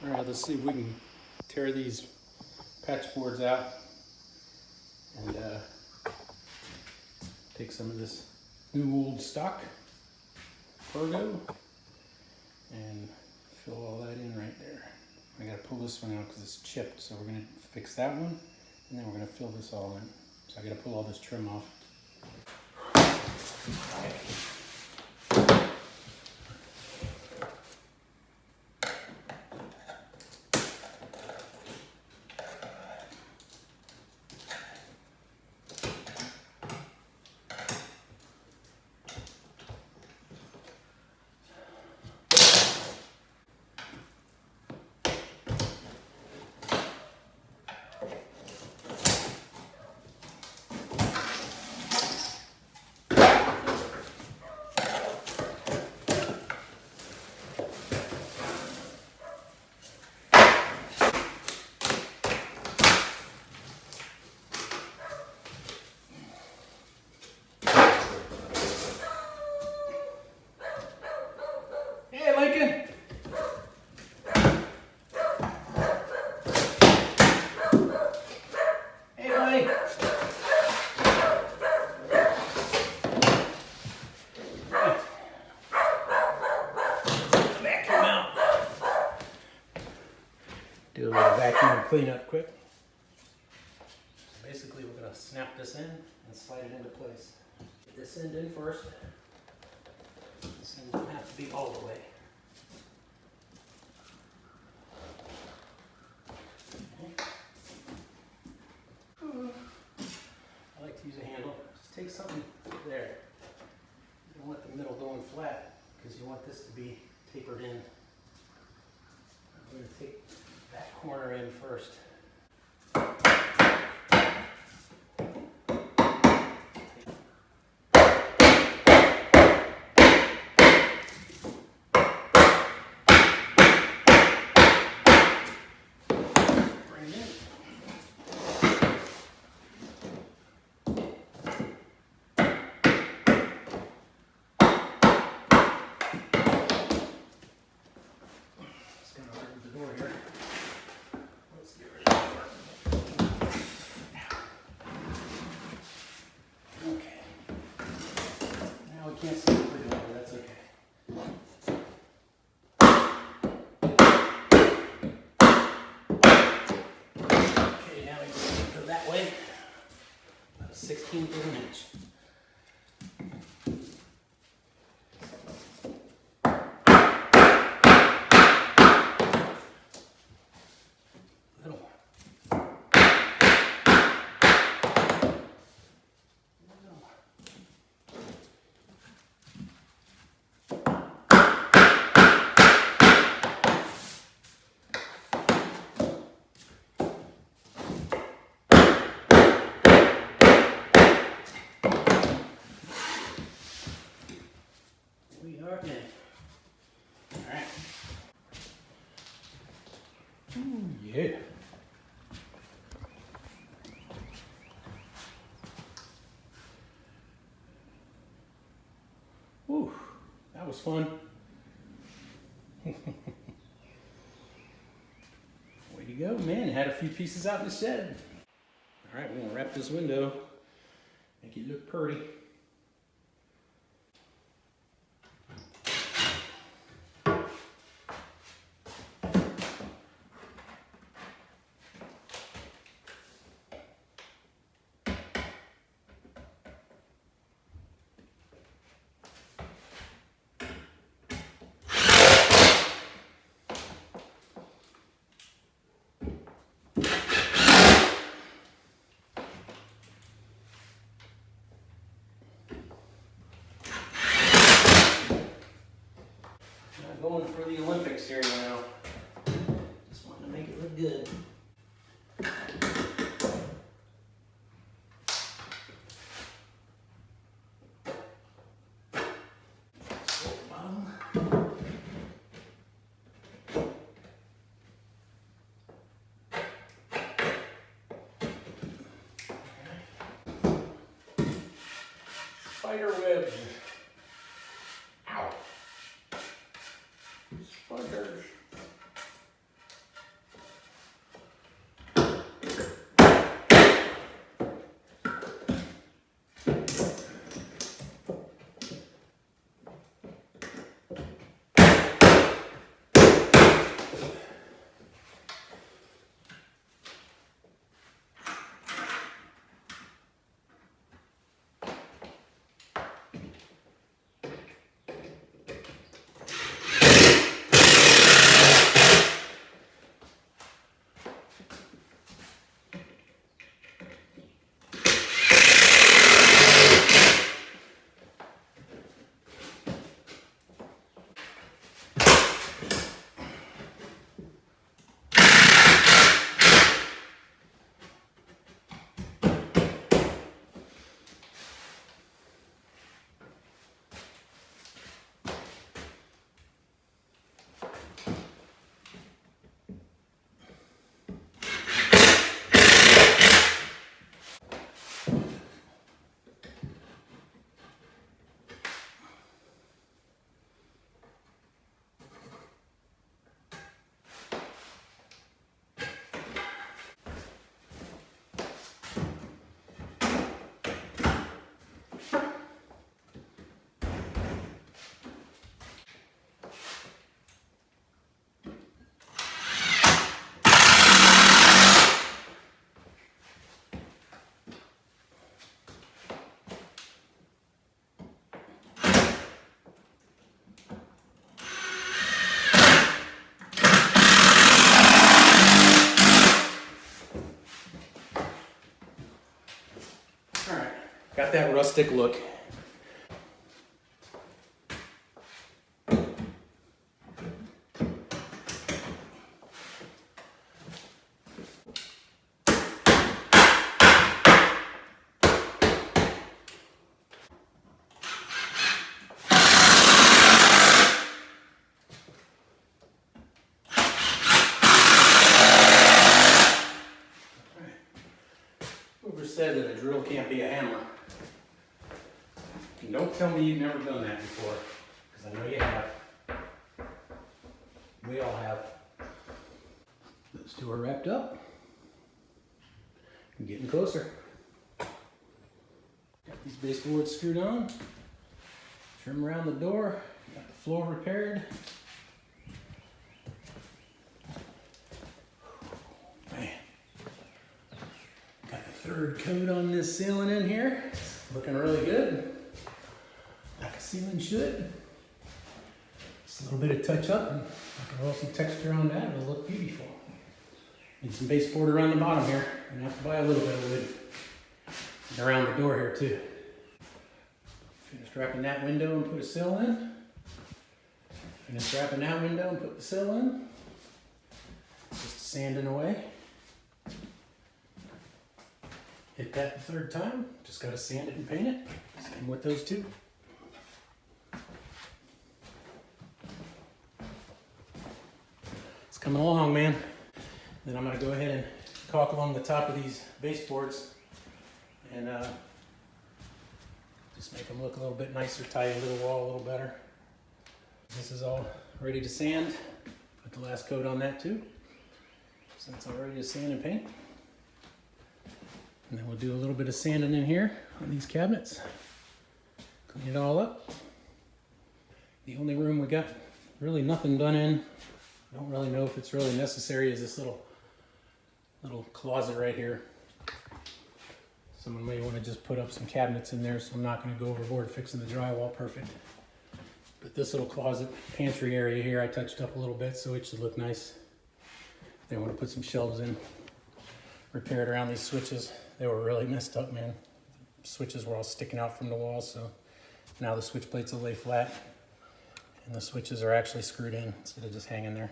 All right, let's see if we can tear these patch boards out and take some of this new old stock Virgo and fill all that in right there. I gotta pull this one out because it's chipped, so we're gonna fix that one and then we're gonna fill this all in. So I gotta pull all this trim off. Hey, Lincoln! Hey, buddy! Vacuum out. Do a little vacuum cleanup quick. So basically, we're going to snap this in and slide it into place. Get this end in first. This end doesn't have to be all the way. I like to use a handle. Just take something there. You don't want the middle going flat because you want this to be tapered in. I'm going to take that corner in first. Can't see it pretty well, but that's okay. Okay, now we just go that way. About a 16th of an inch. Alright. Ooh, yeah. Ooh, that was fun. Way to go, man. Had a few pieces out in the shed. Alright, we're gonna wrap this window, make it look pretty. Going for the Olympics here now. Just wanted to make it look good. Spider webs. Ow. Spiders. got that rustic look. Whoever said that a drill can't be a hammer? And don't tell me you've never done that before, because I know you have. We all have. Those two are wrapped up. I'm getting closer. Got these baseboards screwed on. Trim around the door. Got the floor repaired. Man. Got the third coat on this ceiling in here. Looking really good. Like a ceiling should. Just a little bit of touch up and I can roll some texture on that. It'll look beautiful. Need some baseboard around the bottom here. I'm gonna have to buy a little bit of wood. And around the door here too. Finished wrapping that window and put a sill in. Finished wrapping that window and put the sill in. Just sanding away. Hit that the third time. Just gotta sand it and paint it. Same with those two. It's coming along, man. Then I'm gonna go ahead and caulk along the top of these baseboards and just make them look a little bit nicer, tie into the wall a little better. This is all ready to sand. Put the last coat on that too. So it's all ready to sand and paint. And then we'll do a little bit of sanding in here on these cabinets. Clean it all up. The only room we got really nothing done in, I don't really know if it's really necessary, is this little closet right here. Someone may want to just put up some cabinets in there, so I'm not going to go overboard fixing the drywall perfect. But this little closet pantry area here I touched up a little bit so it should look nice. They want to put some shelves in. Repaired around these switches. They were really messed up, man. The switches were all sticking out from the wall, so now the switch plates will lay flat and the switches are actually screwed in instead of just hanging there.